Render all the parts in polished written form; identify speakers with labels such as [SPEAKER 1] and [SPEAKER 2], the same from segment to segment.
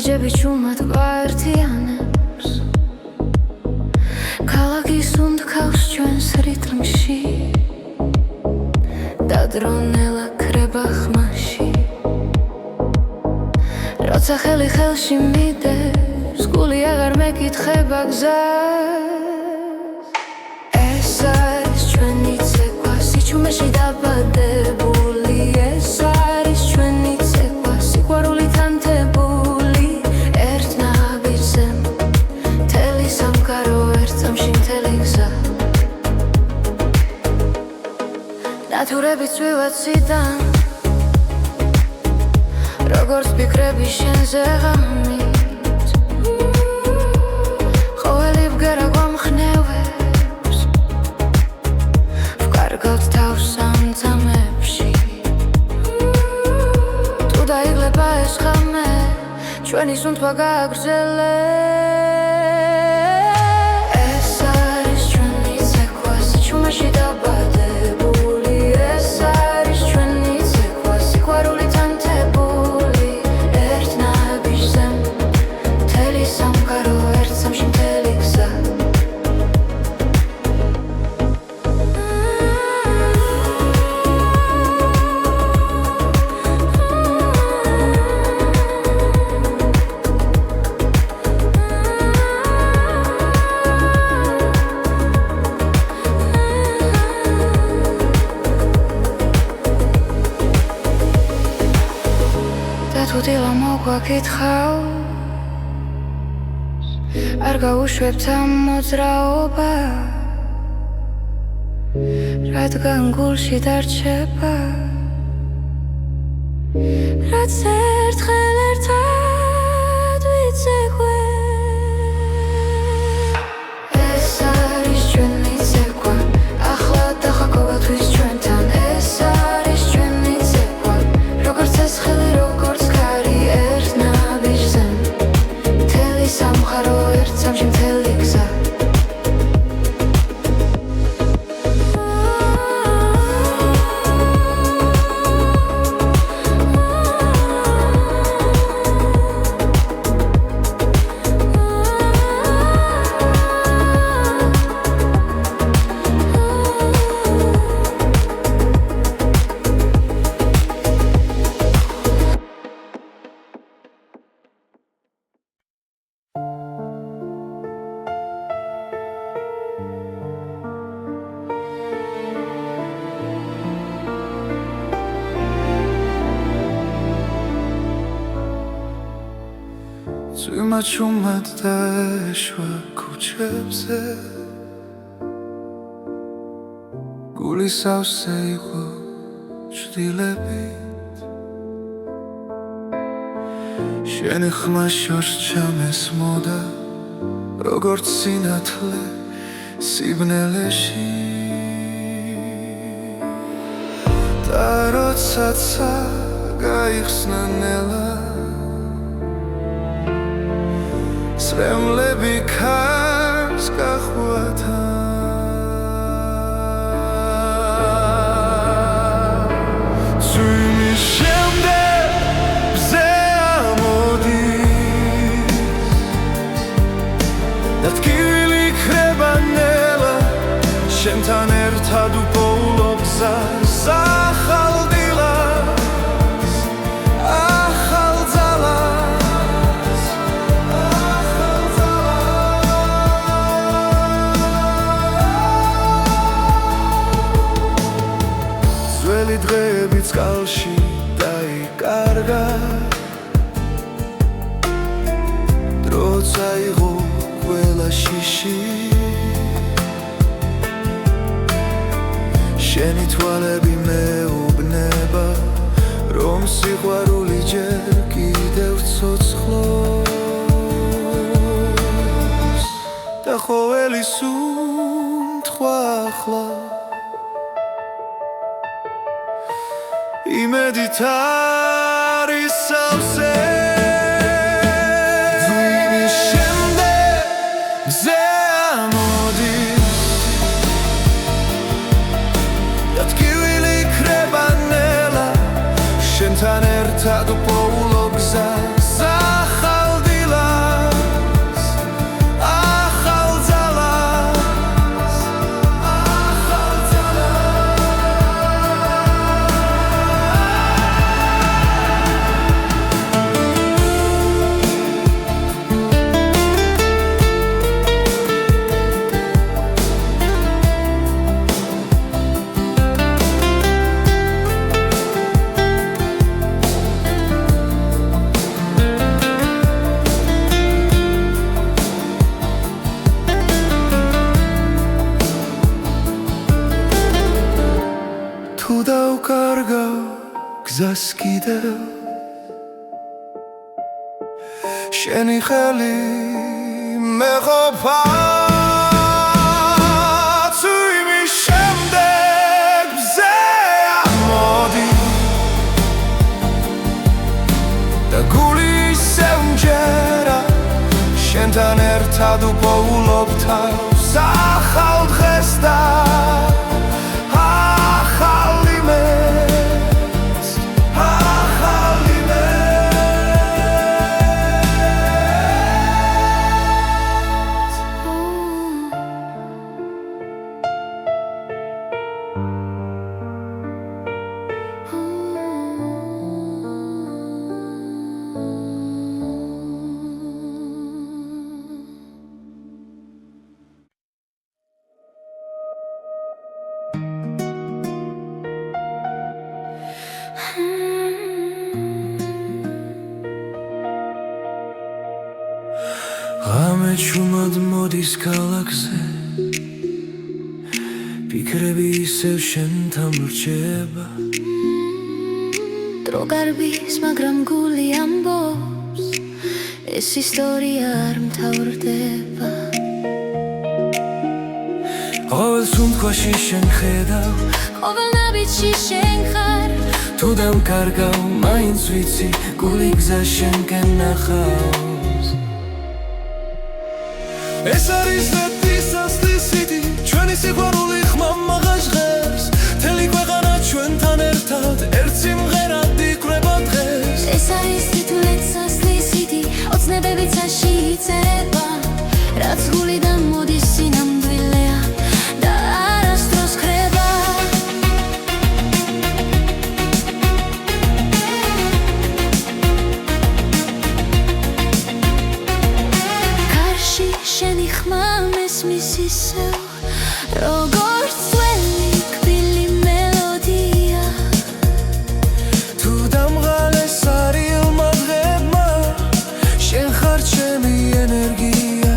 [SPEAKER 1] ვიჯები ჩუმად გვაერთიანებს ქალაქის უნდქავს ჩვენს რიტმში და დრონელა ქრება ხმაში როცა ხელი ხელში მიდევს გული აღარ მეკითხება გზას ეს არის ჩვენი ცეკვა სიჩუმეში დაბადებული ეს არის ჩვენი ცეკვა სიყვარულით ანთებული ნათურებით ვივაციდან როგორც ფიქრები შენზე ღამით ყოველი ბგერა გვამხნევებს ვკარგავთ თავს ამ ძამებში თუ დაიღლება ეს ღამე ჩვენი სუნთქვა გააგრძელებს ეს არის ჩვენი ცეკვა სიჩუმეში დაბადებული ეს არის ჩვენი ცეკვა სიყვარულით ანთებული ერთ ნაბიჯზე მთელი სამყარო ერთ სამში მთელი გზა თუ დილა მოგვაკითხავს არ გაუშვებთ ამ მოძრაობას რადგან გულში დარჩება რაც ერთხელ ერთად ვიცეკვე ეს არის ჩვენი ცეკვა ახლა დახაკოვათვის ჩვენთან ეს არის ჩვენი ცეკვა როგორც ეს ხელი როგორც ერთ ნაბიჯზე მთელი სამყარო ერთ სამში მთელი გზა
[SPEAKER 2] წვიმაჩუმად დაეშვა ქუჩებზე გული სავსე იყო ჭდილებით შენი ხმა შორს ჩამესმოდა როგორც სინათლე სიბნელეში და როდესაც გაიხსნა ნელა სრემლები ქარს გახვათა წვიმის შემდეგ ბზე ამოდის და ტკივილი ქრება ნელა შენთან ერთად უპოულობ გზას ახალ დილას ახალ ძალას ძველი დღეები წყალში დაიკარგა დრო წაიღო ყველა შიში შენი თვალები მეუბნება რომ სიყვარული ჯერ კიდევ ცოცხლობს და ყოველი სუნთქვა ახლა იმედით არის სავსე ძვირის შემდეგ მზე ამოდის ადგილი იქნება ნელა შენთან ერთად პოულობ გზას ახალ დილას ახალ ძალას ახალ თუ დავკარგავ გზას კიდევ შენი ხელი მეყოფა თუ იმის შემდეგ მზე ამოდის და გული ისევ მჯერა შენთან ერთად უპოულობ თავს ახალ დღეს და ღამე ჩუმად მოდის ქალაქზე ფიქრები ისევ შენთან ვრჩება
[SPEAKER 1] დრო გარბის მაგრამ გული ამბობს ეს ისტორია არ მთავრდება
[SPEAKER 2] ყოველ სუნთქვაში შენ ხედავ
[SPEAKER 1] ყოველ ნაბიჯში შენ ხარ
[SPEAKER 2] თუ დამკარგავ მაინც ვიცი გული გზა შენკენ ნახავს ეს არის ნათლისასლისიდი ჩვენი სიყვარული ხმამაღა ჟღერს მთელი ქვეყანა ჩვენთან ერთად ერთ სიმღერად იკვრება დღეს
[SPEAKER 1] ეს არის თითქმის ოცნებები ცაში იწერება რაც გულიდან მოდის სინამდვილეა და არასდროს ხრება შენი ხმა მესმის ისევ როგორც ძველი კბილი მელოდია
[SPEAKER 2] თუ დამღალეს არილმა დღებმა შენ ხარ ჩემი ენერგია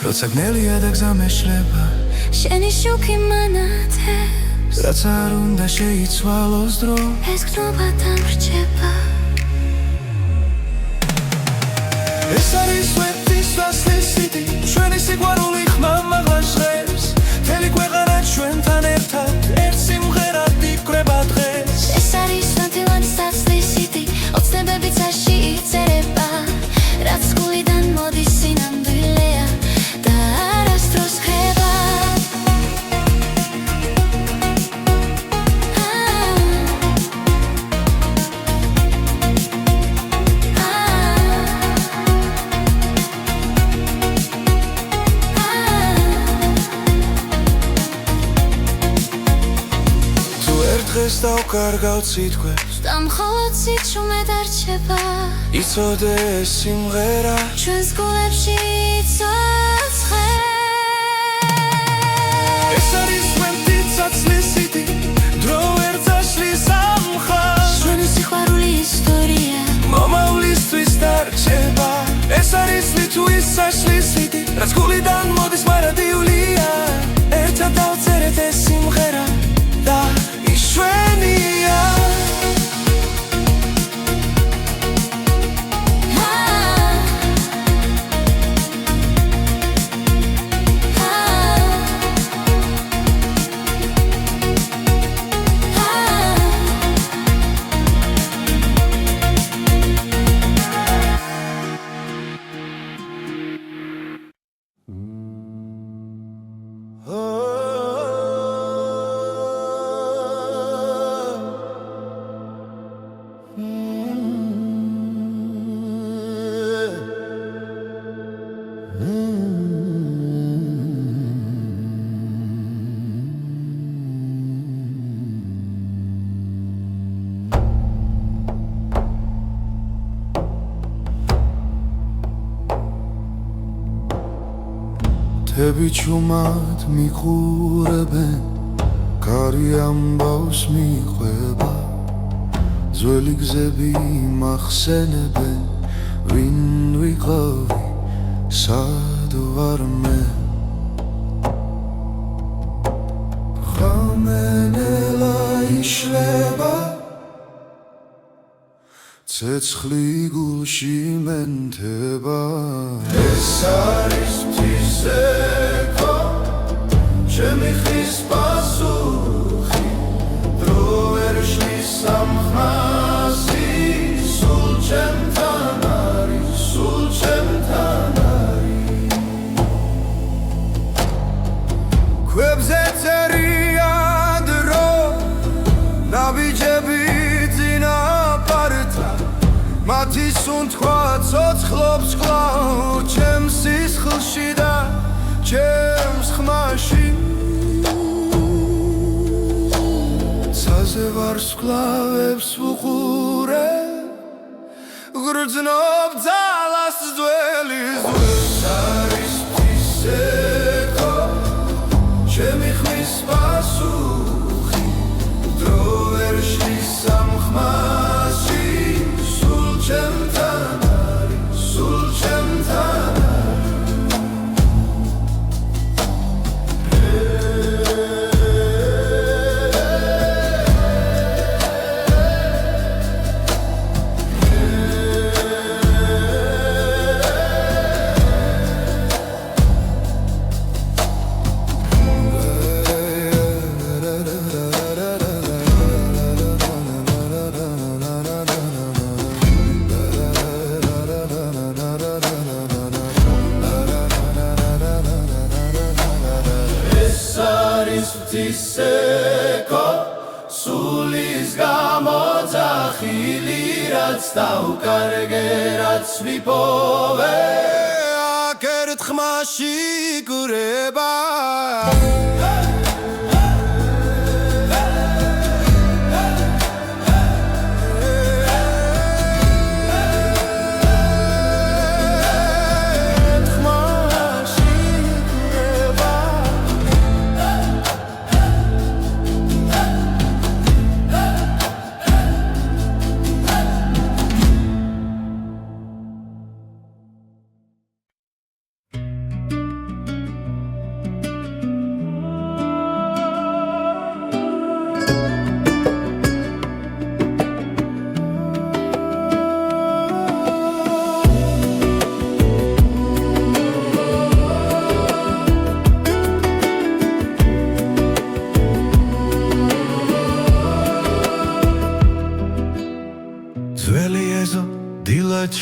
[SPEAKER 2] როცა გნელია და გზა მეშლება
[SPEAKER 1] შენი შუქი მანათებს
[SPEAKER 2] რაც არ უნდა შეიცვალოს დრო
[SPEAKER 1] ეს გრძნობა დამრჩება
[SPEAKER 2] ეს არის სვეტის დასლისიდი ჩვენი სიყვარული ხმამაღლა ჟღერს მთელი ქვეყანა ჩვენთან ერთად ერთ სიმღერად იკვრება დღეს
[SPEAKER 1] ეს არის ნათლისანის დასლისიდი ოცნებები ცაში იწერება რაც გულიდან მოდის სინამდვილეა და არასდროს ხრება
[SPEAKER 2] დღეს დავკარგავ სიტყვებს
[SPEAKER 1] და მხოლოდ სიჩუმე დარჩება
[SPEAKER 2] იცოდე ეს სიმღერა
[SPEAKER 1] ჩვენს გულებში იცოცხლე
[SPEAKER 2] ეს არის ჩვენი ცაცლისიდი დრო ვერ წაშლის ამ ხალხს
[SPEAKER 1] ჩვენი სიყვარული ისტორია
[SPEAKER 2] მომავლისთვის დარჩება ეს არის ლიტვის საშლისიდი რაც გულიდან მოდის მთები ჩუმად მიყურებენ, კარი ამბავს მიყვება, ძველი გზები მახსენებენ, ვინ ვიყავი, სად ვარ მე. ღამენელა იშლება, ცეცხლი გულში მენთება. ეს არის მთისექო, ჩემი ხის პასუხი, დრო ვერ შლის სამხმასი, სულ ჩემთან არის, სულ ჩემთან არის. ქვებზე წერია დრო, ნაბიჯები წინაპართა, მათი სუნთქვა ცოცხლობს კვლავ ჩემს სისხლში და ჩემს ხმაში. ცაზე ვარსკვლავებს ვუყურე, გრძნობ ძალას ძველი ზღვებს. არის მთისექო, ჩემი ხმის პასუხი, დრო ვერ შლის სამხმასი, სულ ჩემთან არის, სულ ჩემთან არის. Tiseko sulis gamodzachili rats daukarge rats vipove akert khmashi gureba.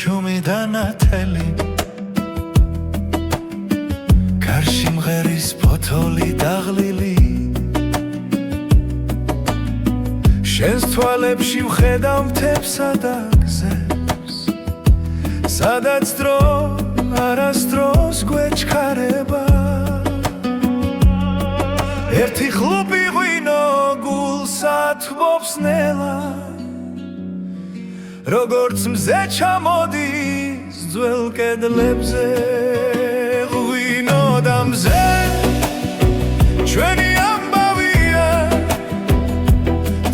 [SPEAKER 2] Chumi danateli, karshi mgheris potoli daglili, shens tvalepshi vkhedam mtebsa da gzebs, sadats dro arastros gwechkareba. Erti khlubi ღვინო გულსა თბობს ნელა, როგორც მზე ჩამოდის ძველ კედლებზე ღვინო და მზე ჩვენი ამბავია,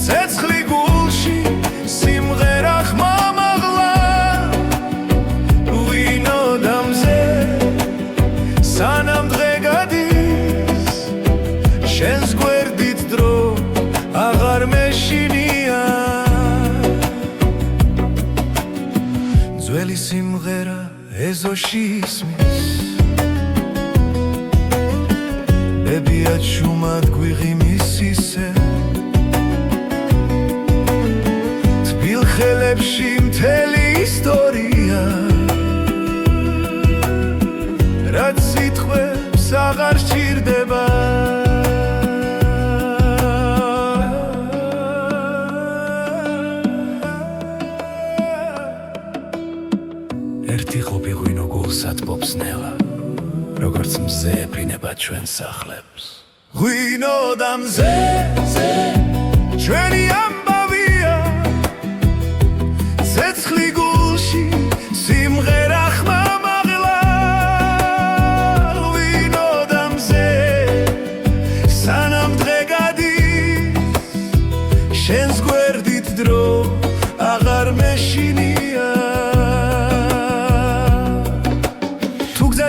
[SPEAKER 2] ცეცხლი გულში სიმღერა ხმამაღლა. ღვინო და მზე სანამ დღე გადის, შენს გვერდით დრო აღარ მეშინია. ძველი სიმღერა ეზოში ისმის, ბებია ჩუმად გვიღიმის ისე, თბილ ხელებში მთელი ისტორია, რაც სიტყვებს აღარ სჭირდება. სათბობს ნელა, როგორც მზე ეფრინება ჩვენს სახლებს. ღვინო და მზე ჩვენი ამბავია, ცეცხლი გულში სიმღერა ხმამაღლა. ღვინო და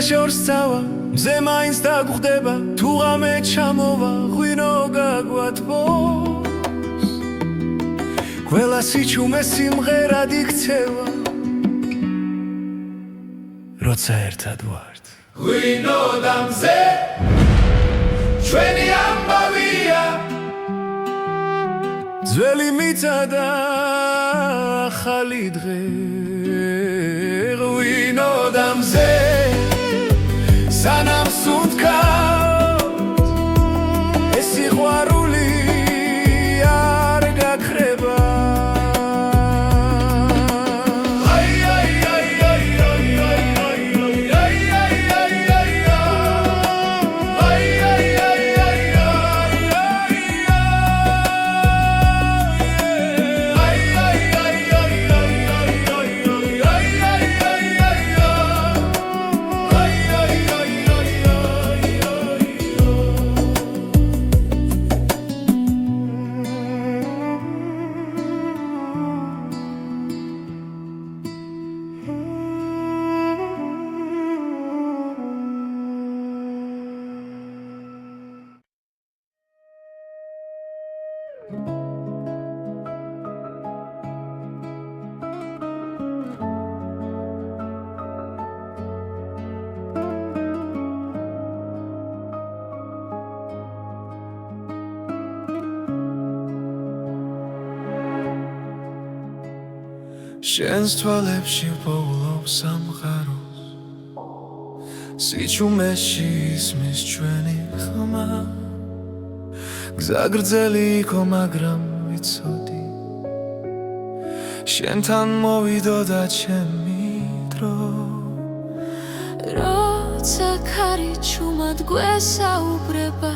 [SPEAKER 2] შორს წავა მზე მაინც დაგვხდება თუ ღამე ჩამოვა ღვინო გაგვათბოს ყველა სიჩუმე სიმღერად იქცევა როცა ერთად ვართ ღვინო და მზე ჩვენი ამბავია ძველი მიწა და ახალი დღე ღვინო და მზე სანამ სუნთქავთ ეს სიყვარული არ გაქრება შენს თვალებში პოულობს სამყაროს სიჩუმეში ისმის ჩვენი ხმა გზა გრძელი იყო მაგრამ ვიცოდი შენთან მოვიდოდა ჩემი დრო
[SPEAKER 1] როცა ქარი ჩუმად გვესაუბრება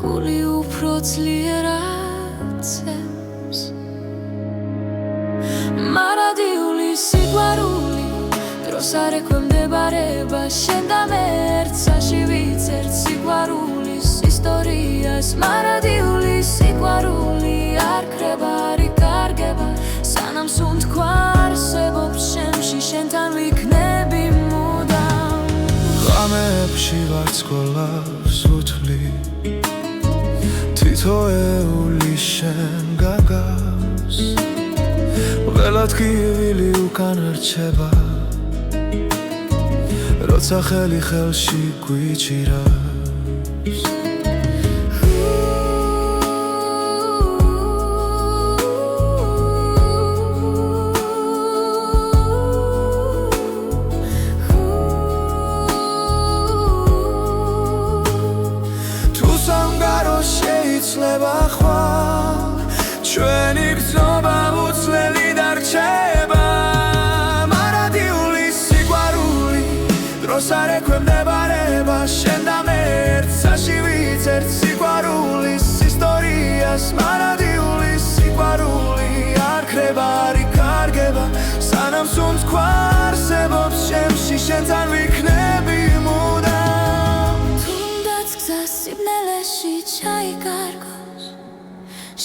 [SPEAKER 1] გული უფრო ძლიერად ცემს მარადიული სიყვარული დროს არ ექვემდებარება შენ და მე ერთსაში ვიცერთ სიყვარულის ისტორიას მარადიული სიყვარული არ ქრება არ იკარგება სანამ სუნთქვა არსებობს შემში შენთან ვიქნები მუდამ
[SPEAKER 2] ღამეებში ვარცხოლავს უთვლი თითოეული შენ გაგავს ველად გივილი უკან რჩება როცა ხელი ხელში გვიჭირავს თუ სამგარო შეიცლება ხვალ ჩვენი გზობა უცვლელი დარჩება მარადიული სიყვარული დროს არ ექვემდებარება შენ და მე ერთსაში ვიცერთ სიყვარულის ისტორიას მარადიული სიყვარული არ ქრება არ იკარგება სანამ სუნთქვა არსებობს შემში შენთან ვიქნები მუდამ
[SPEAKER 1] თუნდაც გზა სიბნელეში ჩაიკარგოს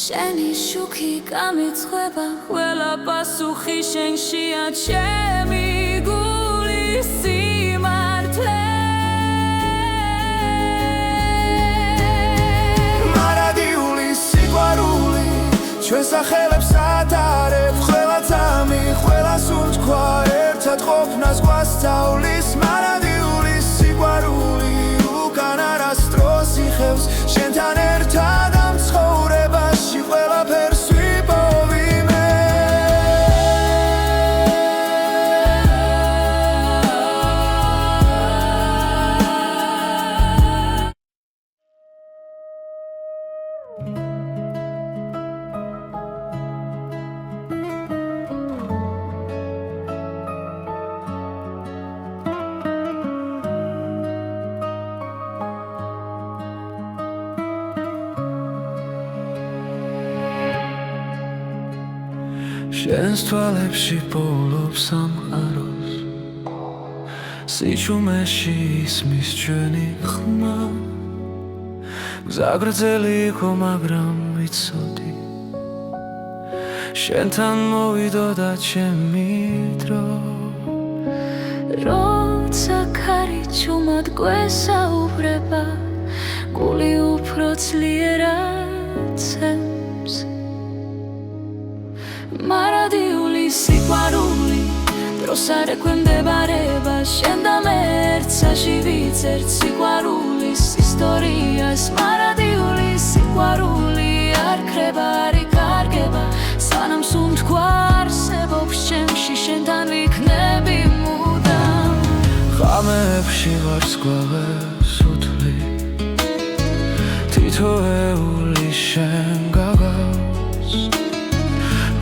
[SPEAKER 1] შენი შუქი გამიცხება ყველა პასუხი შენშია ჩემი გულის სიმართლე
[SPEAKER 2] მარადიული სიყვარული ჩვენ სახელებს ატარებ ყველა ძამი ყველა სუნთქვა ერთად ყოფნას გვასწავლის მარადიული სიყვარული უკან არასდროს იხევს შენთან ერთად ამ ცხოვრებაში ყველაფერს ვიპოვი მე შენს თვალებში პოულობს სამყაროს სიჩუმეში ისმის ჩვენი ხმა გზა გრძელი იყო მაგრამ ვიცოდი შენთან მოვიდოდა ჩემი დრო
[SPEAKER 1] როცა ქარი ჩუმად გვესაუბრება გული უფრო ძლიერად ცემს მარადიული სიყვარული დროს არ ექვემდებარება შენ და მე ერთსაში ვიცერთ სიყვარულის ისტორიას მარადიული სიყვარული არ ქრება არ იკარგება სანამ სუნთქვა არსებობს ჩემში შენთან ვიქნები მუდამ
[SPEAKER 2] ღამეებში ვარს გვაღებს უთვლი თითოეული შენ გაგავს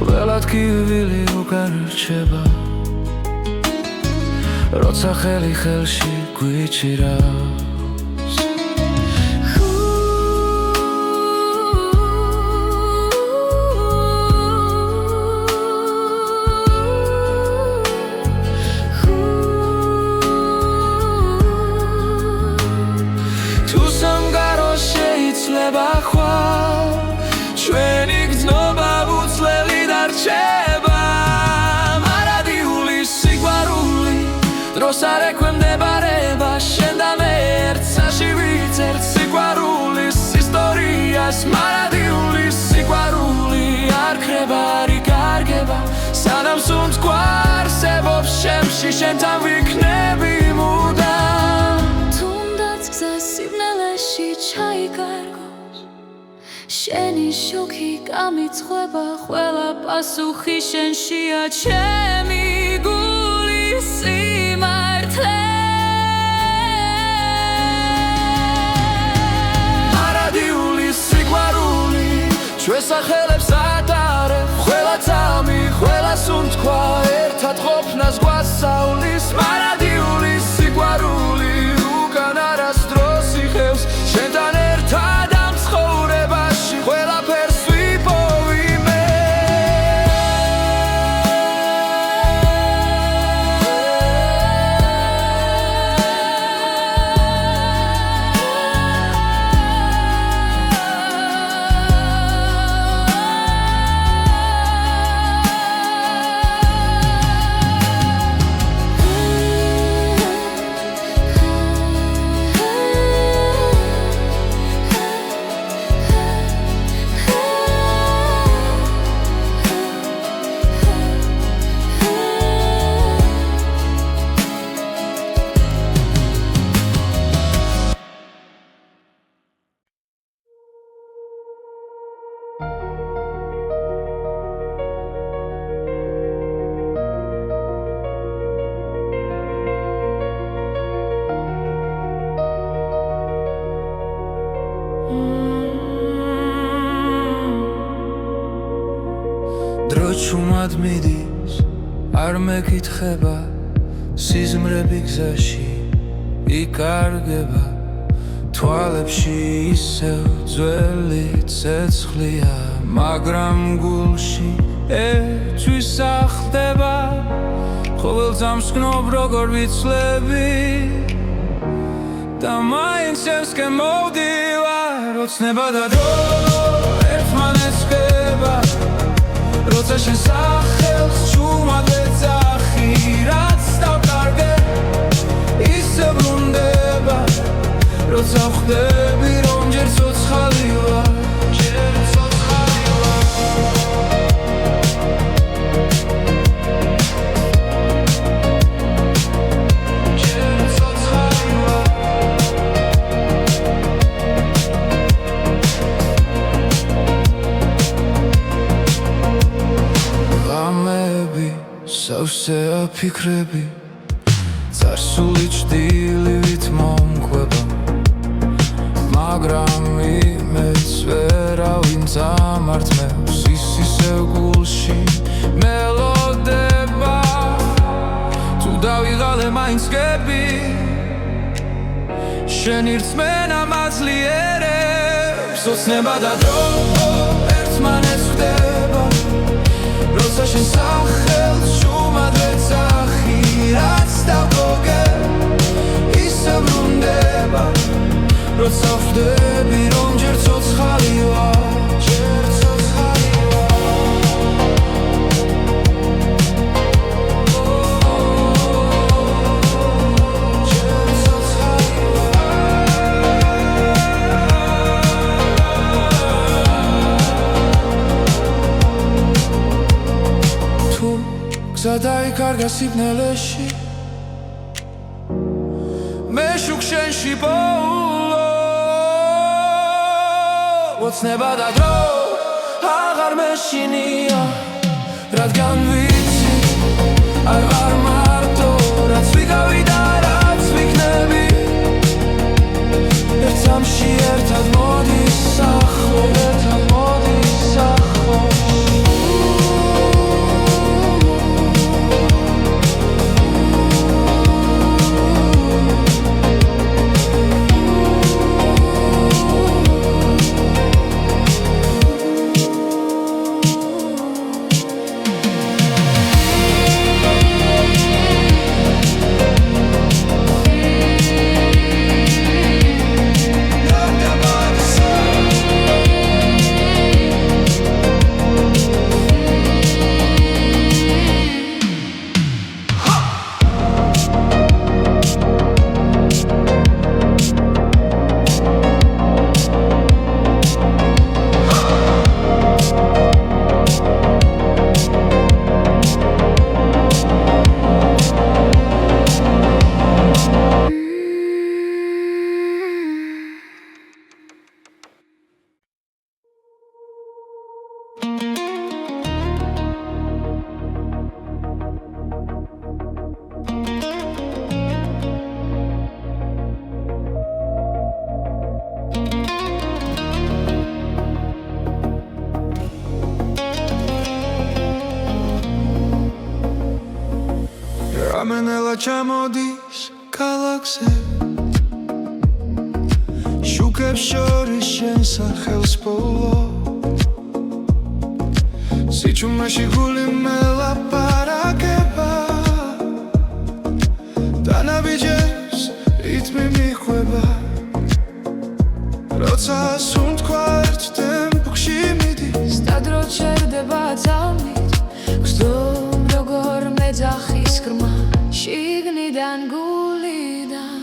[SPEAKER 2] ყველად კივილი უკან რჩება როცა ხელი ხელში გვიჭირავს თუ სამგარო შეიძლება ხვალ ჩვენი გრძნობა უცვლელი დარჩება მარადიული სიყვარული დროს არ ექვემდებარება შენ და მე ერთსაში ვიცერთ სიყვარულის ისტორიას მარადიული სიყვარული არ ქრება არ იკარგება სანამ სუნთქვა არსებობს ჩემში შენთან ვიქნები მუდამ
[SPEAKER 1] თუნდაც გზა სიბნელეში ჩაიკარგოს შენი შუქი გამიცხება ყველა პასუხი შენშია ჩემი გულის სიმართლე
[SPEAKER 2] მარადიული სიყვარული ჩვენს სახელებს ატარებ ყველა წამი ყველა სუნთქვა ერთად ყოფნას გვასწავლის მარადიული სიყვარული უკან არასდროს იხევს შენთან ერთად ამ ცხოვრებაში ყველაფერს ვიპოვი მე დრო ჩუმად მიდის არ მეკითხება სიზმრები გზაში იკარგება თვალებში ისევ ძველი ცეცხლია მაგრამ გულში ერთვის ახდება ყოველ წამს გნობ როგორ ვიცლები და მაინც შევსკენ მოვდივარ ოცნება და დრო ერთმანეთს ხდება როცა შენ სახელს ჩუმად ეძახი რაც დავკარგე ისე ბრუნდება როცა ვხვდები რომ ჯერ ცოცხალი ვარ სავსე აფიქრები წარსული ჭდილივით მომკვება მაგრამ იმეც ვერავინ წამართმევს ის ისევ გულში მელოდება თუ დავიღალე მაინც გები შენი რწმენა მაძლიერებს ოცნება და დრო ერთმანეთს ხდება როცა შენ სახელს ჩუმად ეძახი რაც დავგოგე ისე ბრუნდება როცა ვხვდები რომ ჯერ ცოცხალი ვარ ჯერ ცოცხალი ვარ კარგა სიბნელეში მე შუქშენში პოულო ოცნება და დრო აღარ მეშინია რადგან ვიცი არ ვარ მარტო რაც ვიგავი და რაც ვიქნები ერთამში ერთად მოდის სახო ერთად მოდის სახო Amenela ჩამოდის ქალაქზე შუქებს შორის შენ სახელს პოულო სიჩუმეში გული მელაპარაკება დანაბიჯებს რითმი მიხვება როცა სუნთქვა ერთ ტემპში მიდის
[SPEAKER 1] და დრო ჩერდება ძალმით გსდომ როგორ მეძახის ხრმა შიგნიდან გულიდან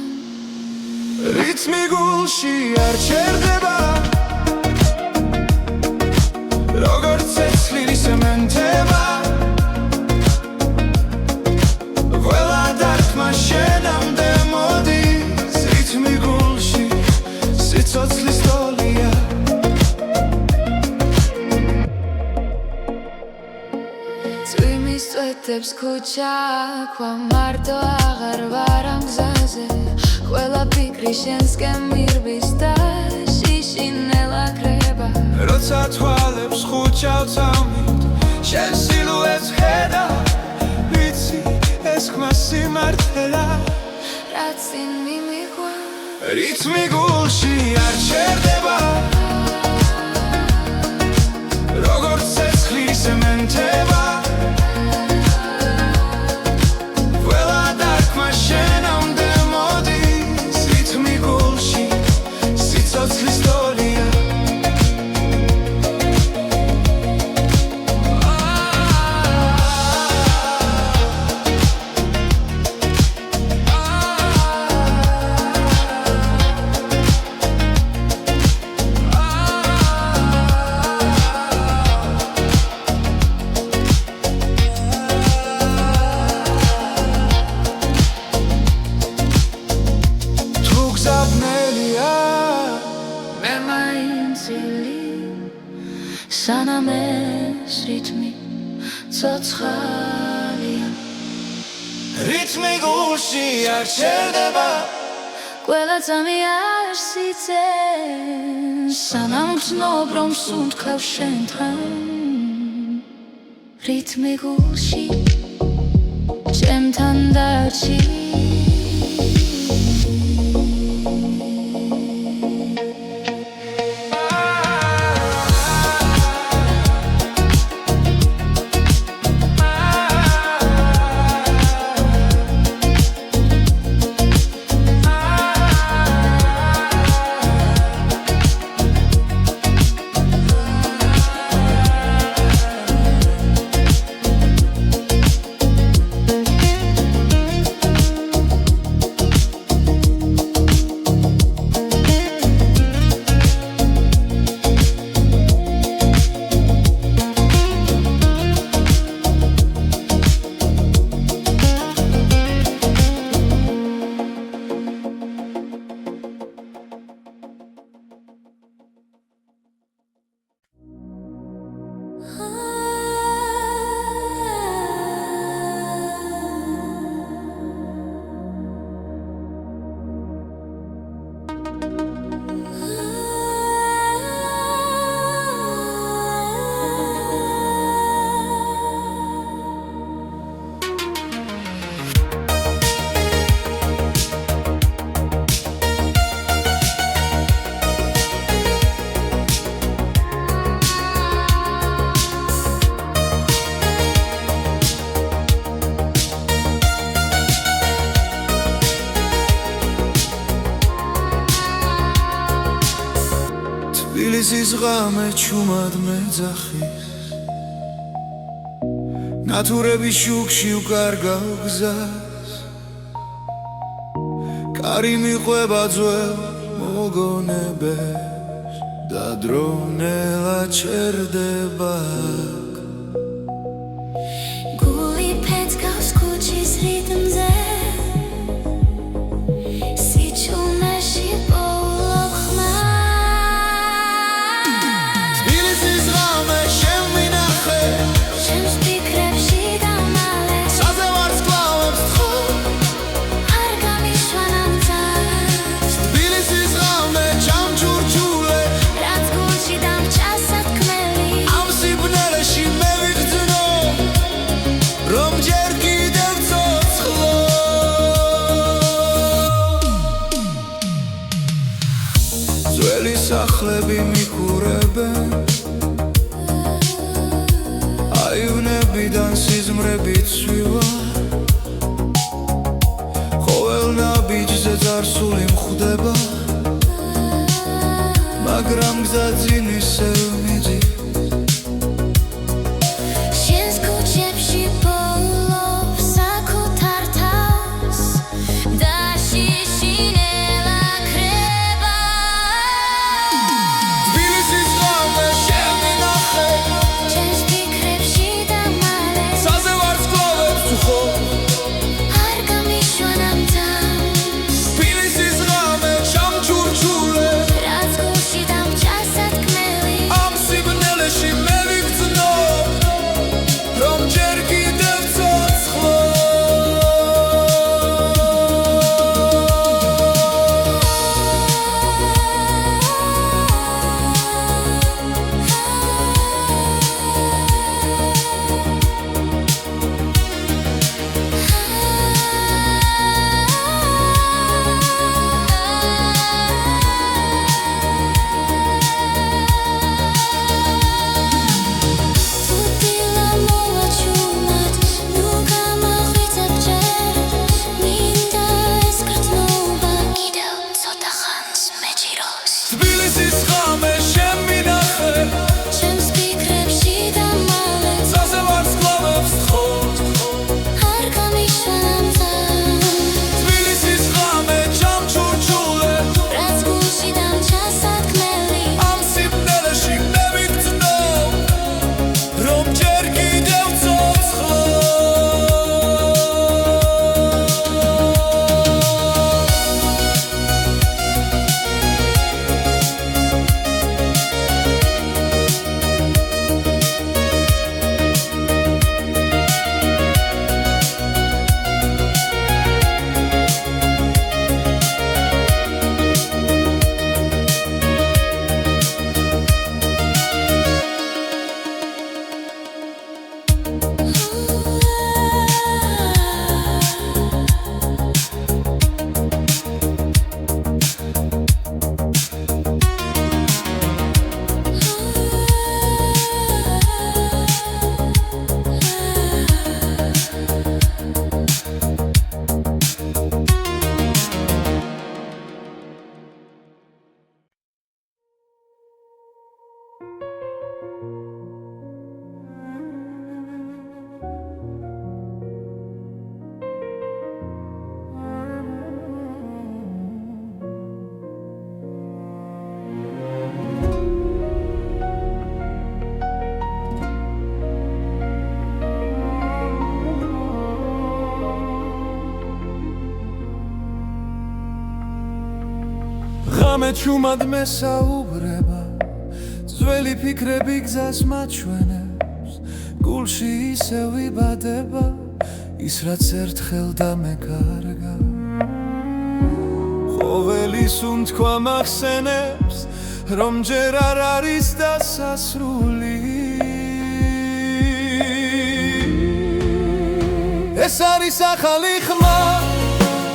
[SPEAKER 2] რითმი გულში არ ჩერდება როგორც ცეცხლი სემენტება ყველა დარტყმა შენამდე მოდის რითმი გულში სიცოცხლის ტოლია
[SPEAKER 1] წვიმის წვეთებს ქუჩა ქვა მარტო აღარ ვარ ამ გზაზე ყველა ფიქრი შენსკენ მირბის და შიშინელა კრება
[SPEAKER 2] როცა თვალებს ხუჩავ წამით შენ სილუეტს ხედა ვიცი ეს ხმა სიმართლეა
[SPEAKER 1] რაც წინ მიმიღვა
[SPEAKER 2] რითმი გულში არ ჩერდება როგორც ცეცხლი სემენტება ყველა დარტყმა შენამდე მოდის რითმი გულში სიცოცხლის ტოლია
[SPEAKER 1] სანამ ეს რითმი ცოცხალია
[SPEAKER 2] რითმი გულში არ ჩერდება
[SPEAKER 1] ყველა წამი არ სიცენ სანამ გრძნობ რომ სუნთქავ შენთან რითმი გულში ჩემთან დარჩი
[SPEAKER 2] თბილისის ღამე ჩუმად მეძახის ნათურების შუქში უკარგავ გზას კარი მიყვება ძველ მოგონებებს და დრონელა ჩერდება
[SPEAKER 1] გული ფეთქავს ქუჩის რიტმზე სიჩუმეში პოულობ ხმას
[SPEAKER 2] თბილისის ღამე შენ მინახე
[SPEAKER 1] ჩემს ფიქრებში დამალე
[SPEAKER 2] საზე ვარსკვლავებს თხო
[SPEAKER 1] არ გამიშვან ამ წამს
[SPEAKER 2] თბილისის ღამე ჩამჩურჩულე
[SPEAKER 1] რაც გულში დამჭა სათქმელი
[SPEAKER 2] ამ სიბნელეში მე ვიგრძნო რომ ჯერ კიდევ ცოცხლო ძველი სახლები მიყურებენ აივნებიდან სიზმრები ცვივა ყოველ ნაბიჯზე წარსული მხვდება მაგრამ გზა ძინ ისევ მიდის
[SPEAKER 1] შენს ქუჩებში პოულობ საკუთარ თავს და შიშინელა ქრება
[SPEAKER 2] თბილისის ღამე შენ მინახე
[SPEAKER 1] ჩემს ფიქრებში დამალე
[SPEAKER 2] საზე ვარსკვლავებს თხო
[SPEAKER 1] არ გამიშვან ამ წამს
[SPEAKER 2] თბილისის ღამე ჩამჩურჩულე
[SPEAKER 1] რაც გულში დამჭა სათქმელი
[SPEAKER 2] ამ სიბნელეში მე ვიგრძნო რომ ჯერ კიდევ ცოცხლო
[SPEAKER 1] თუთილა მოვა ჩუმად ნუ გამახვიცებ ჯერ მინდა ეს გრძნობა კიდევ ცოტა ხანს მეჭიროს
[SPEAKER 2] თბილისის ღამე შენ მინახე
[SPEAKER 1] ჩემს ფიქრებში დამალე
[SPEAKER 2] საზე ვარსკვლავებს თხო
[SPEAKER 1] არ გამიშვან ამ წამს
[SPEAKER 2] თბილისის ღამე ჩამჩურჩულე
[SPEAKER 1] რაც გულში დამჭა სათქმელი
[SPEAKER 2] ამ სიბნელეში მე ვიგრძნო რომ ჯერ კიდევ ცოცხლო ღამე ჩუმად მესაუბრება ძველი ფიქრები გზას მაჩვენებს გულში ისევ იბადება ის რაც ერთხელ დამეკარგა ყოველი სუნთქვა მახსენებს რომ ჯერ არ არის დასასრული ეს არის ახალი ხმა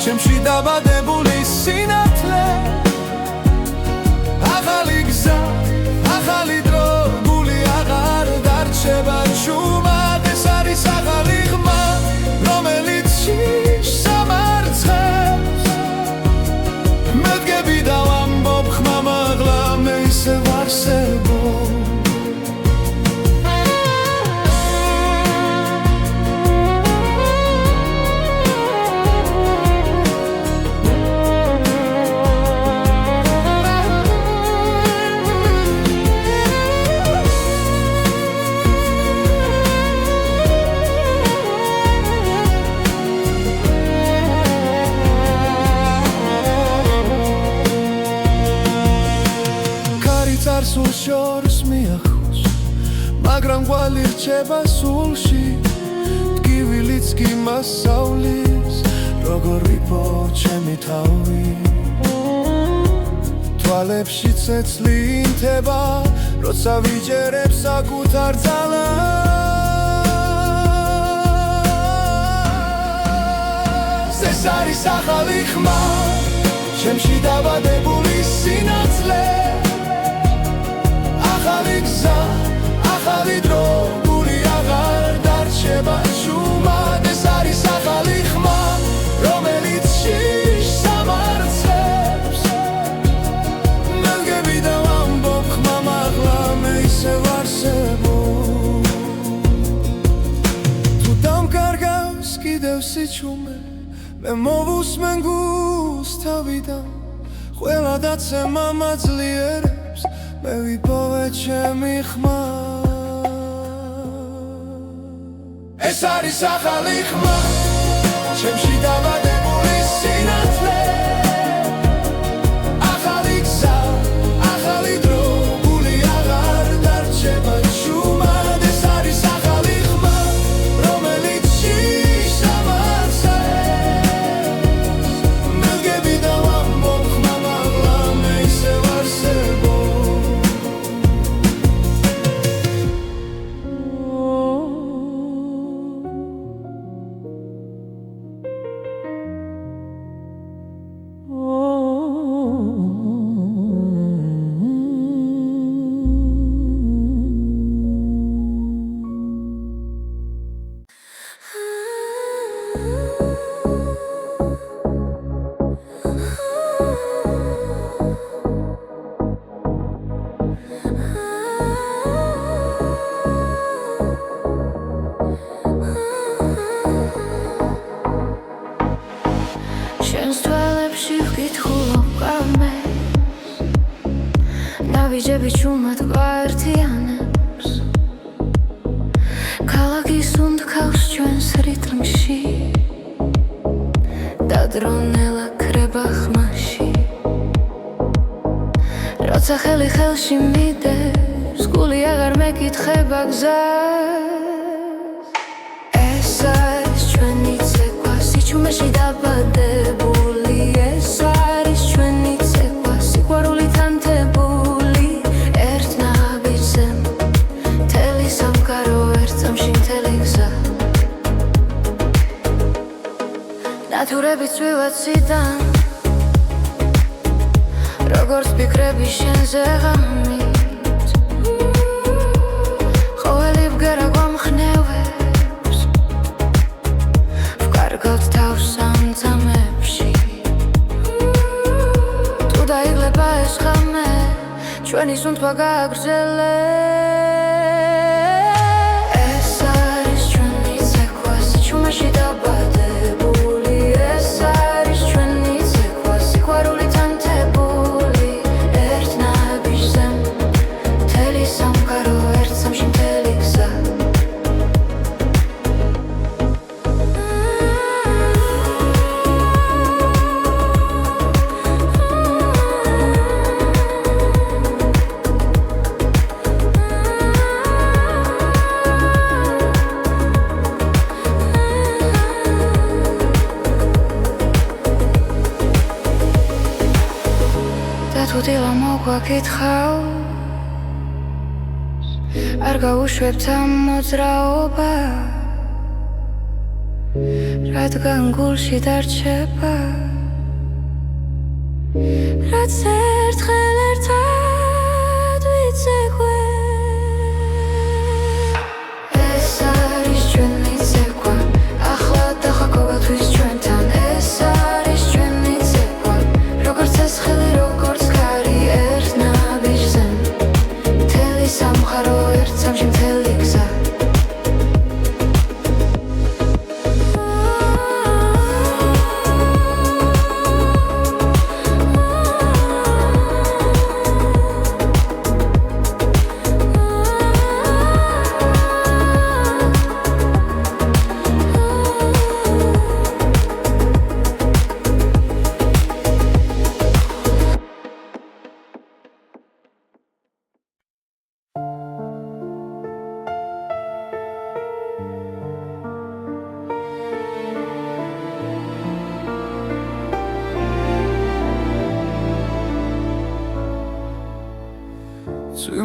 [SPEAKER 2] ჩემში დაბადებული სინათლე ახალი გზა ახალი დრო გული აღარ დარჩება ჩუმად ეს არის ახალი ხმა რომელიც შიშს ამარცხებს მედგები და ვამბობ ხმა მაღლა მე ისევ არსებ სულ შორს მიახოს მაგრამ ყვალი რჩება სულში ტკივილიც კი მასავლის როგორ ვიპო ჩემი თავი თვალებში ცეცხლი ინთება როცა ვიჯერებ საკუთარ ძალას ეს არის ახალი ხმა ჩემში დაბადებული სინათლე ახალი გზა ახალი დრო გული აღარ დარჩება შუმად ეს არის ახალი ხმა რომელიც შიშს ამარცებს მელგები და ვამბობ ხმამ ახლა მე ისევ არსებო თუ დამკარგავს კიდევ სიჩუმე მე მოვუსმენ გულს თავიდან ყველა დაცემა მაძლიერებს მე ვიპოვე ჩემი ხმა ეს არის ახალი ხმა ჩემში დაბადებული სინათლე ახალი გზა ახალი დრო გული აღარ დარჩება შუმად ეს არის ახალი ხმა რომელიც შიშს ამარცებს მელგები და ვამბობ ხმამ ახლა მე ისევ არსებო
[SPEAKER 1] ნავიჯები ჩუმად გვაერთიანებს ქალაქის უნდქავს ჩვენს რიტმში და დრონელა ქრება ხმაში როცა ხელი ხელში მიდევს გული აღარ მეკითხება გზას ეს არის ჩვენი ცეკვა სიჩუმეში დაბადებული ეს არის ჩვენი ცეკვა სიყვარულით ანთებული ერთ ნაბიჯზე მთელი სამყარო ერთ წამში მთელი გზა ნათურები წვივა ციდან როგორც ფიქრები შენზე ღამით ყოველი ბგერა გვამხნევებს ვკარგავთ თავს სამწამებში თუ დაიღლება ეს ღამე ჩვენი სუნთქვა გააგრძელებს ეს არის ჩვენი ცეკვა სიჩუმეში დაბადებული ეს არის ჩვენი ცეკვა სიყვარულით ანთებული ერთ ნაბიჯზე მთელი სამყარო ერთ წამში მთელი გზა თუ დილა მოგვაკითხავს არ გაუშვებთ ამ მოძრაობას რადგან გულში დარჩება რაც ერთხელ ერთად ვიცეკვე ეს არის ჩვენი ცეკვა ახლა დახა ყოველთვის ჩვენთან ეს არის ჩვენი ცეკვა როგორც ეს ხელი როგორც ქარი ერთ ნაბიჯზე მთელი სამყარო ერთ წამში მთელი გზა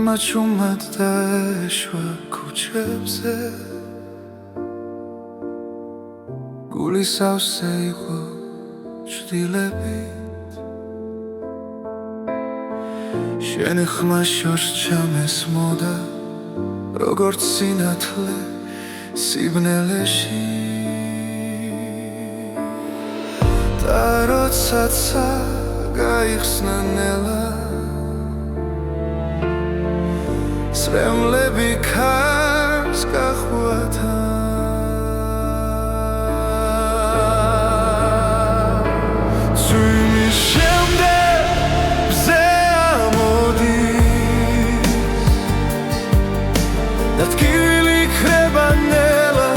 [SPEAKER 2] ღამაჩუმად დაეშვა ქუჩებზე გული სავსე იყო ჭდილებით შენი ხმა შორს ჩამესმოდა როგორც სინათლე სიბნელეში და როდესაც გაიხსნა ნელა სრემლები ქარს გახვათა წვიმის შემდეგ მზე ამოდის და ტკივილი ქრება ნელა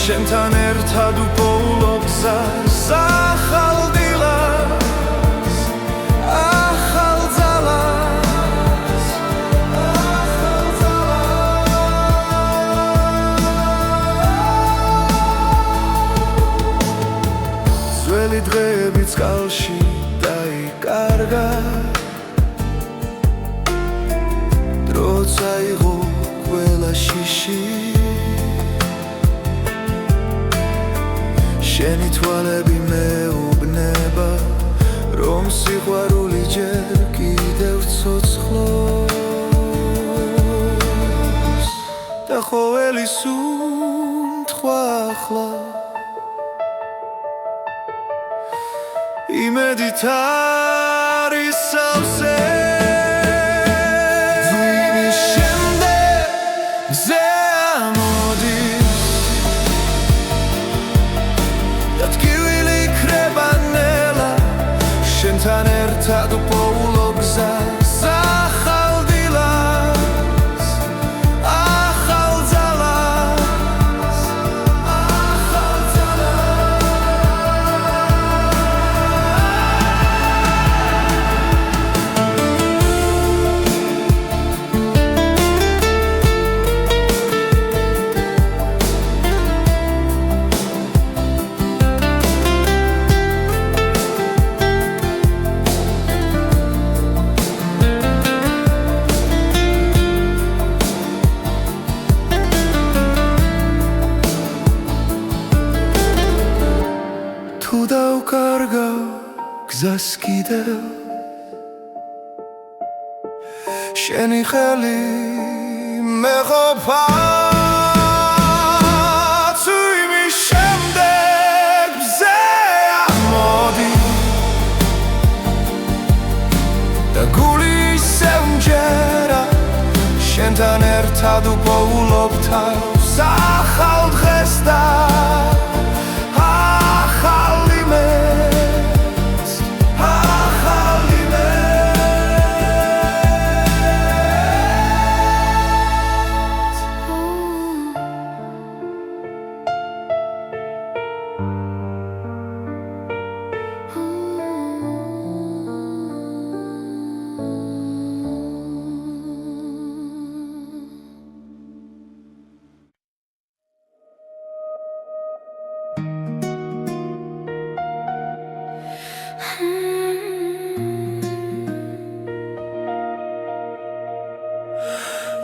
[SPEAKER 2] შენთან ერთად უპოულობ გზას ახალ დილას ახალ ძალას ძველი დღეები წყალში დაიკარგა დრო წაიღო ყველა შიში შენი თვალები მეუბნება რომ სიყვარული ჯერ კიდევ ცოცხლობს და ყოველი სუნთქვა ახლა იმედით არის სავსე ძვიმის შემდეგ მზე ამოდის და ტკივილი ქრება ნელა შენთან ერთად უპოულობ გზას ახალ დილას ახალ ძალას ახალ თუ დავკარგავ გზას კიდევ შენი ხელი მეყოფა წვიმის შემდეგ მზე ამოდის და გული ისევ მჯერა შენთან ერთად უპოულობ თავს ახალ დღეს და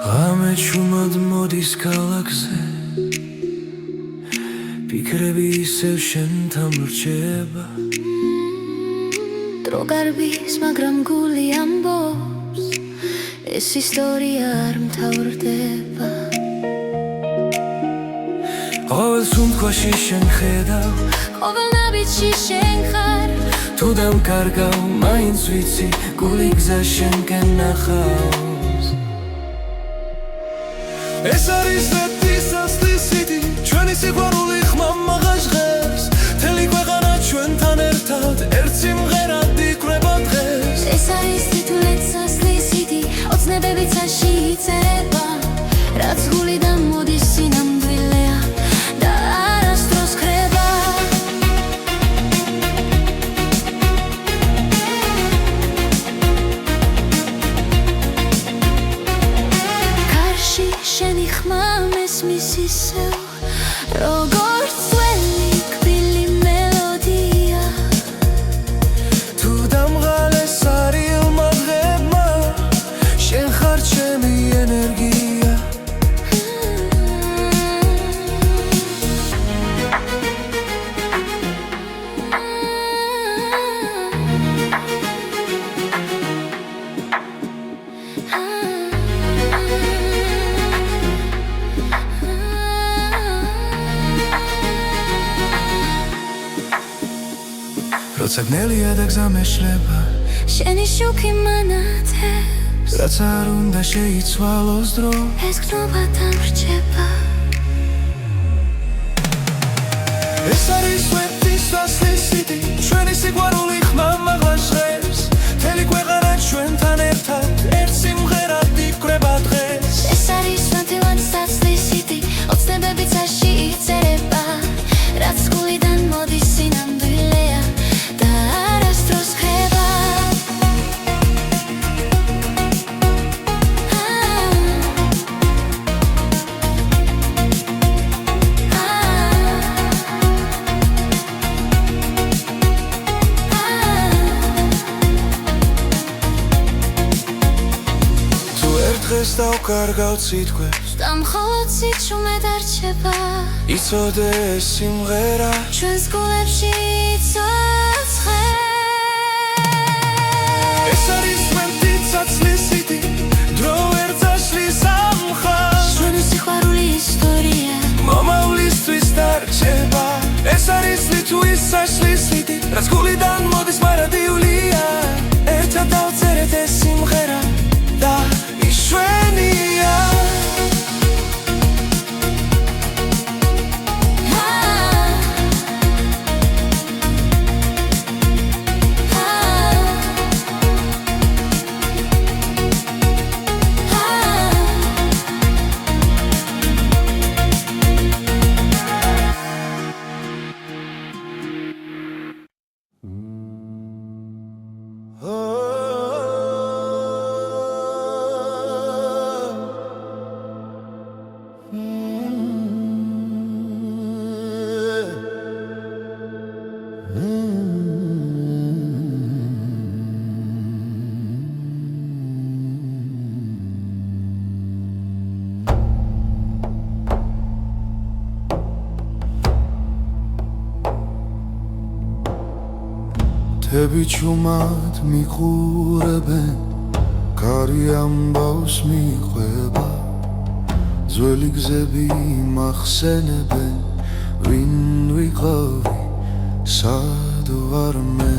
[SPEAKER 2] ღამეჩუმად მოდის ქალაქზე ფიქრები ისევ შენთან რჩება
[SPEAKER 1] დრო გარბის მაგრამ გული ამბობს ეს ისტორია არ მთავრდება
[SPEAKER 2] ყოველ სუნთქვაში შენ ხედავ
[SPEAKER 1] ყოველ ნაბიჯში შენ ხარ
[SPEAKER 2] თუ დამკარგავ მაინც ვიცი გული გზა შენკენ ნახავს ეს არის სათისასთისიდი ჩვენი სიყვარული ხმამაღა ჟღერს მთელი ქვეყანა ჩვენთან ერთად ერთ სიმღერად იკვრება დღეს
[SPEAKER 1] ეს არის თითქმის სასთისიდი ოცნებები წაში იწერება რაც გულიდან მოდის სინამდვილეა და არასდროს ქრება შენი ხმა მესმის ისევ როგორ
[SPEAKER 2] როცა გნელია და გზა მეშლება
[SPEAKER 1] შენი შუქი მანათებს
[SPEAKER 2] რაც არ უნდა შეიცვალოს დრო
[SPEAKER 1] ეს გნობა დამრჩება
[SPEAKER 2] ეს არის სვეტის სასლისიდი ჩვენი სიყვარული ხმამაღლა ჟღერს მთელი ქვეყანა ჩვენთან ერთად ერთ სიმღერად იკვრება დღეს
[SPEAKER 1] ეს არის სვანთილად სასლისიდი ოცნებები წაში იწერება რაც გულიდან მოდის სინამდვილეა და არასდროს ხება
[SPEAKER 2] დღეს დავკარგავ სიტყვებს
[SPEAKER 1] და მხოლოდ სიჩუმე დარჩება
[SPEAKER 2] იცოდე ეს სიმღერა
[SPEAKER 1] ჩვენს გულებში იცოცხლე
[SPEAKER 2] ეს არის სვეტი საცლისიდი დრო ვერ წაშლის ამ მხარს
[SPEAKER 1] ჩვენი სიყვარული ისტორია
[SPEAKER 2] მომავლისთვის დარჩება ეს არის ლიტვის საშლისიდი რაც გულიდან მოდის მარადიულია ერთად დავწერეთ ეს სიმღერა და შვენია თები ჩუმად მიყურებენ კარი ამბავს მიყვება ძველი გზები მახსენებენ ვინ ვიყავი სად ვარ მე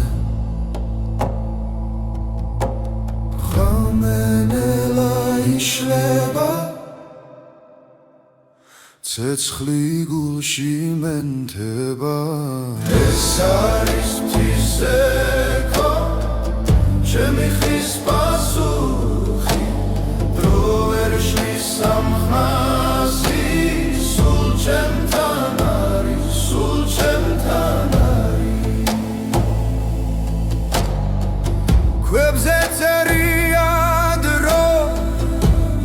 [SPEAKER 2] ხამენელა იშლება ცეცხლი გულში მენთება ეს არის ღვთისექო ჩემი ხის პასუხი დრო ვერ შლის ამ ხმასი სულ ჩემთან არის სულ ჩემთან არის ქვებზე წერია დრო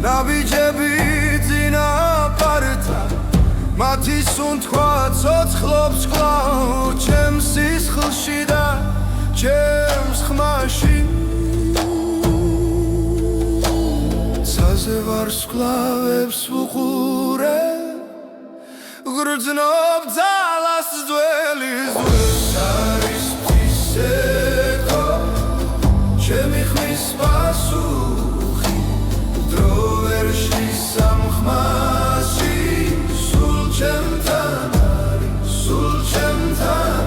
[SPEAKER 2] ნაბიჯები წინაპართან მათი სუნთქვა ცოცხლობს კვლავ ჩემს სისხლში და ჩემს ხმაში ცაზე ვარსკვლავებს ვუყურე გრძნობ ძალას ძველის ეს არის ღვთისექო ჩემი ხმის პასუხი დრო ვერ შლის ამ ხმასში ჩემთან არის სულ ჩემთან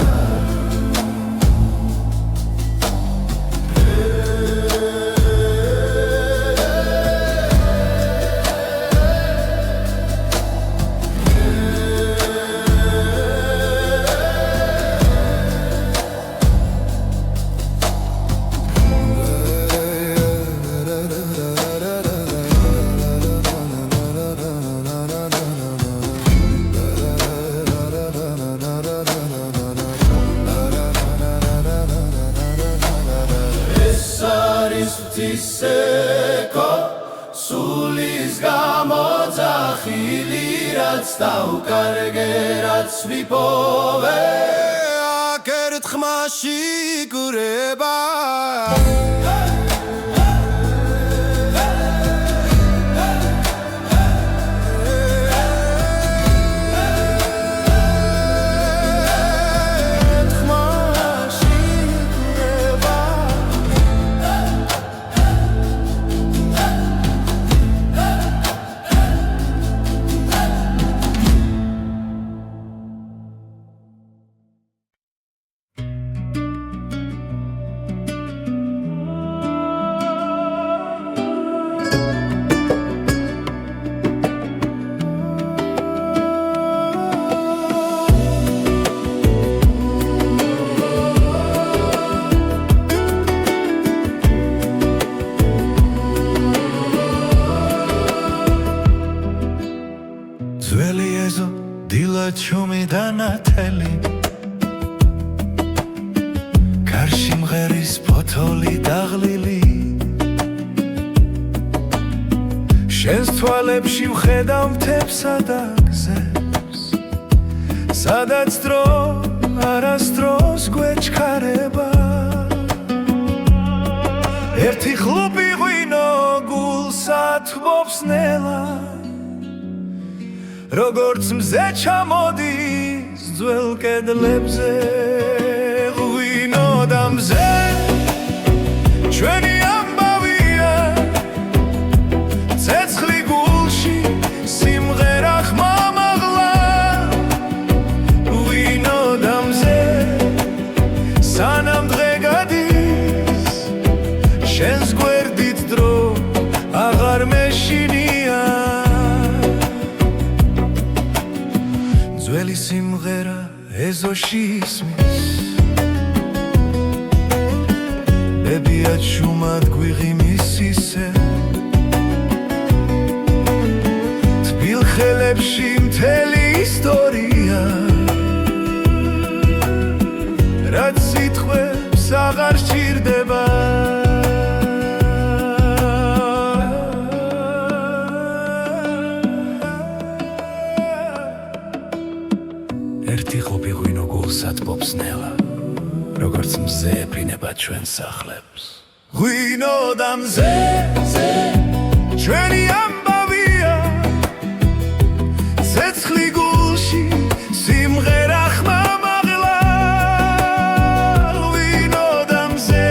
[SPEAKER 2] ღვთისექო სულის გამოძახილი რაც დავკარგე რაც ვიპოვე აქ ერთ ხმაში იკვრება გარში მღერის ფოთოლი დაღლილი შენს თვალებში ვხედავ მთებსა და გზებს სადაც დრო არასდროს გვეჩქარება ერთი ხლუპი ღვინო გულსა თბობს ნელა როგორც მზე ჩამოდის ძველ კედლებზე ღვინო და მზე ჩვენი ამბავია ცეცხლი გულში სიმღერა ხმამაღლა ღვინო და მზე სანამ დღე გადის შენს გვერდით დრო აღარ მეშინია ძველი სიმღერა ეზოში ისმის ბებიად შუმად გვიღიმის ისე თბილ ხელებში მთელი ისტორია რაც სიტყვებს აღარ სჭირდება ერთი ხლუპი ღვინო გულსა თბობს ნელა როგორც მზე ეფრინება ჩვენს სახლებს ღვინო და მზე ჩვენი ამბავია ცეცხლი გულში სიმღერა ხმამაღლა ღვინო და მზე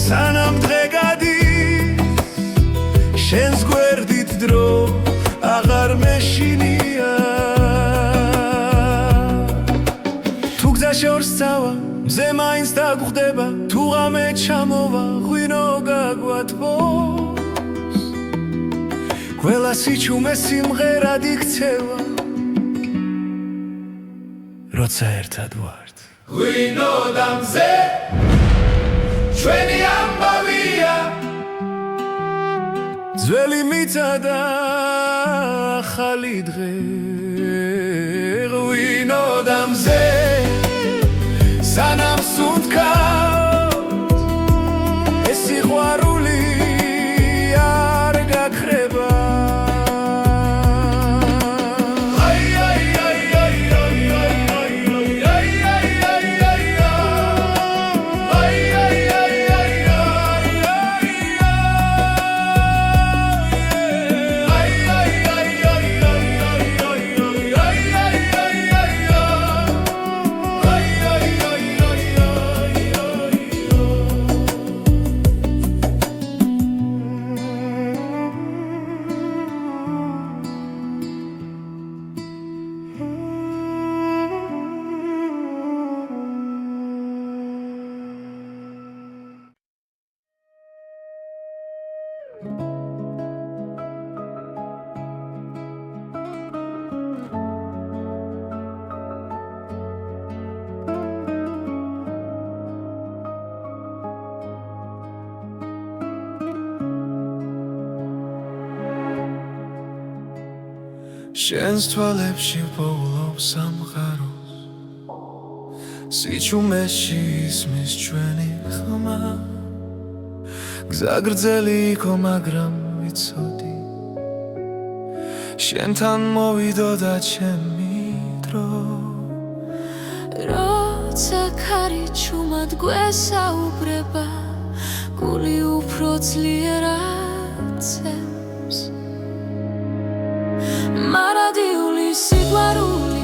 [SPEAKER 2] სანამ დღე გადის შენს გვერდით დრო აღარ მეშინია შორს წავა მზე მაინც დაგხვდება თუ ღამე ჩამოვა ღვინო გაგვათბობს ყველა სიჩუმე სიმღერად იქცევა როცა ერთად ვართ ღვინო და მზე ჩვენი ამბავია ძველი მიწა და ახალი დღე ღვინო და მზე სანამ სუნთქავთ ეს სიყვარული არ გაქრება შენს თვალებში პოულობს სამყაროს სიჩუმეში ისმის ჩვენი ხმა გზა გრძელი იყო მაგრამ ვიცოდი შენთან მოვიდოდა ჩემი დრო
[SPEAKER 1] როცა ქარი ჩუმად გვესაუბრება გული უფრო ძლიერად ცემს მარადიული სიყვარული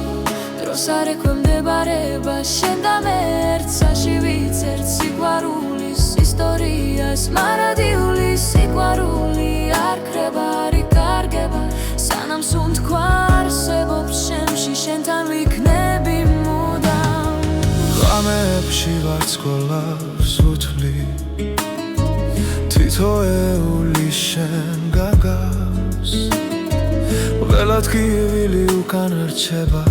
[SPEAKER 1] დროს არ ექვემდებარება შენ და მე ერთსაში ვიცერთ სიყვარულის ისტორიას მარადიული სიყვარული არ ქრება არ იკარგება სანამ სუნთქვა არსებობს შემში შენთან ვიქნები მუდამ
[SPEAKER 2] ღამეებში ვარცხოლავს უთვლი თითოეული შენ გაგავს ველად კივილი უკან რჩება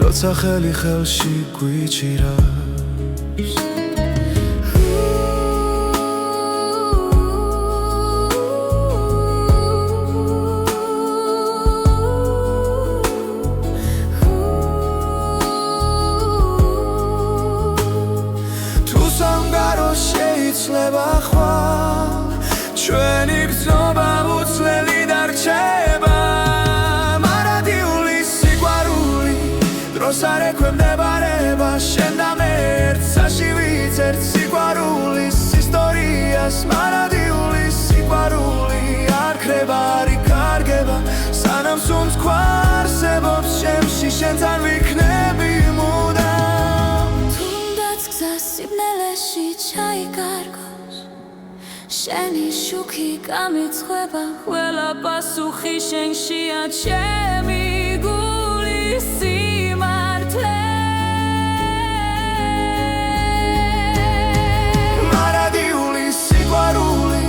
[SPEAKER 2] როცა ხელი ხელში გვიჭირავს იცლება ხვალ ჩვენი გზნობა უცვლელი დარჩება მარადიული სიყვარული დროს არ ექვემდებარება შენ და მე ერთსაში ვიწერთ სიყვარულის ისტორიას მარადიული სიყვარული არ ქრება არ იკარგება სანამ სუნთქვა არსებობს შემში შენთან ვიქნები მუდამ
[SPEAKER 1] თუნდაც გზა სიბნელეში ჩაიკარგოს შენი შუქი გამიცხება ყველა პასუხი შენშია ჩემი გულის სიმართლე
[SPEAKER 2] მარადიული სიყვარული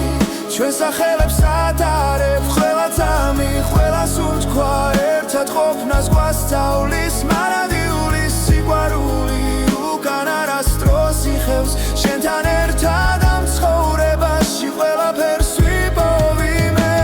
[SPEAKER 2] ჩვენ სახელებს ატარებ ყველა წამი ყველა სუნთქვა ერთად ყოფნას გვასწავლის მარადიული სიყვარული უკან არასდროს იხევს შენთან ერთად ამ ცხოვრებაში ყველაფერს ვიპოვი მე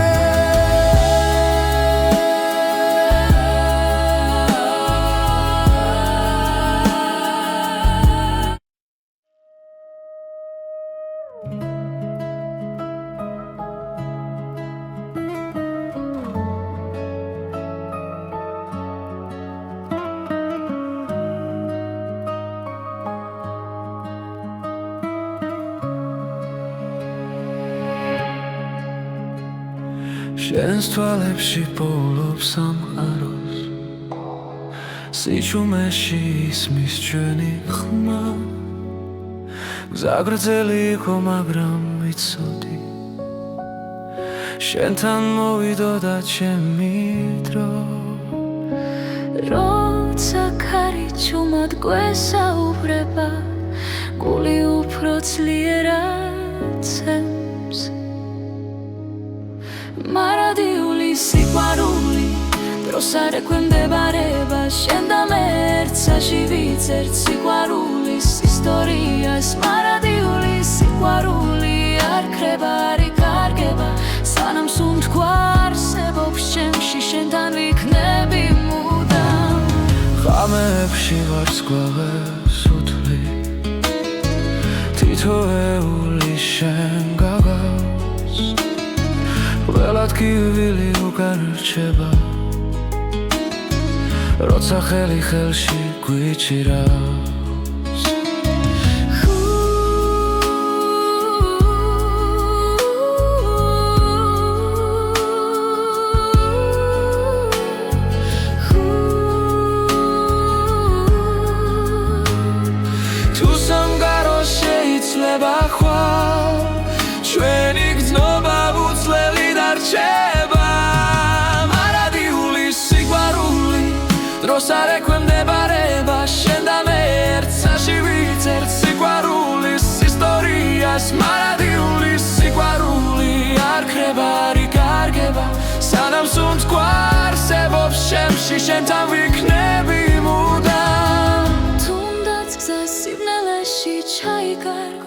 [SPEAKER 2] შენს თვალებში პოულობს სამყაროს სიჩუმეში ისმის ჩვენი ხმა გზა გრძელი იყო მაგრამ ვიცოდი შენთან მოვიდოდა ჩემი დრო
[SPEAKER 1] როცა ქარი ჩუმად გვესაუბრება გული უფრო ძლიერად ცემს მარადიული სიყვარული დროს არ ექვემდებარება შენ და მე ერთსაში ვიწერთ სიყვარულის ისტორიას მარადიული სიყვარული არ ქრება არ იკარგება სანამ სუნთქვა არსებობს ჩემში შენთან ვიქნები მუდამ
[SPEAKER 2] ღამეებში ვარსკვლავებს უთვლი თითოეული შენ გაგავს ყველა ტკივილი უკან რჩება როცა ხელი ხელში გვიჭირავს თუ სამყარო შეიცლება ხვალ ჩვენი გზნობა უცვლელი დარჩება მარადიული სიყვარული დროს არ ექვემდებარება შენ და მე ერთსაში ვიწერთ სიყვარულის ისტორიას მარადიული სიყვარული არ ქრება არ იკარგება სანამ სუნთქვა არსებობს შემში შენთან ვიქნები მუდამ
[SPEAKER 1] თუნდაც გზა სიბნელეში ჩაიკარგოს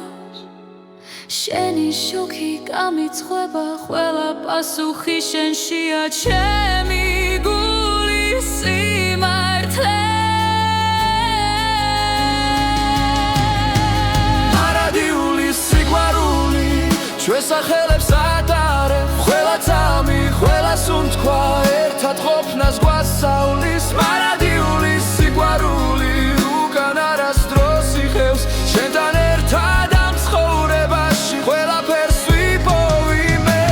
[SPEAKER 1] შენი შუქი გამიცხება ყველა პასუხი შენშია ჩემი გულის სიმართლე
[SPEAKER 2] მარადიული სიყვარული ჩვენ სახელებს ატარებ ყველა წამი ყველა სუნთქვა ერთად ყოფნას გვასწავლის მარადიული სიყვარული უკან არასდროს იხევს შენთან ერთად ამ ცხოვრებაში ყველაფერს ვიპოვი მე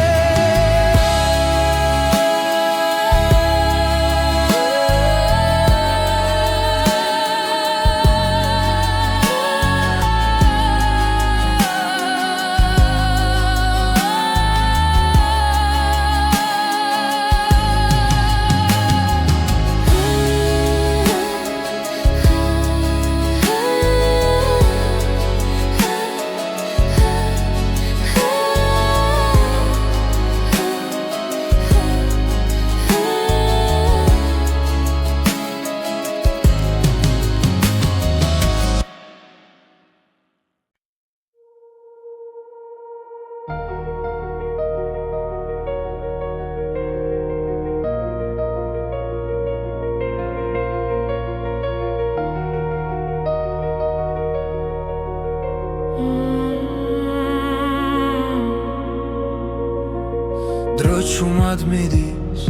[SPEAKER 2] ჩუმად მიდის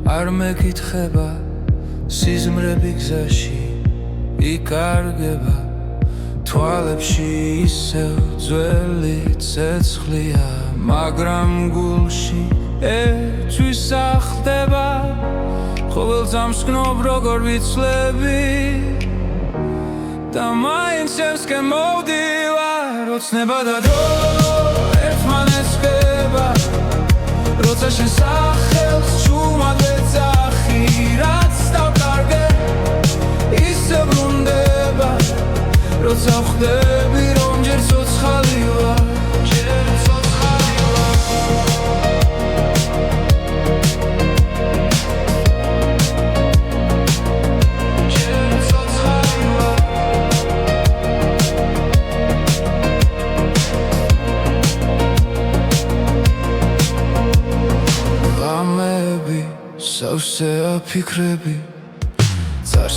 [SPEAKER 2] არ მეკითხება სიზმრები გზაში იკარგება თვალებში ისევ ძველი ცეცხლია მაგრამ გულში ერთვის ახდება ყოველ წამს გნობ როგორ ვიცლები და მაინც შევსკენ მოვდივარ ოცნება და დრო ერთმანეთს ხება როცა შენ სახელს ჩუმად ეძახი რაც დავკარგე ისე ბრუნდება როცა ხვდები რომ ჯერ ცოცხალი ვარ სავსეა ფიქრები, წარს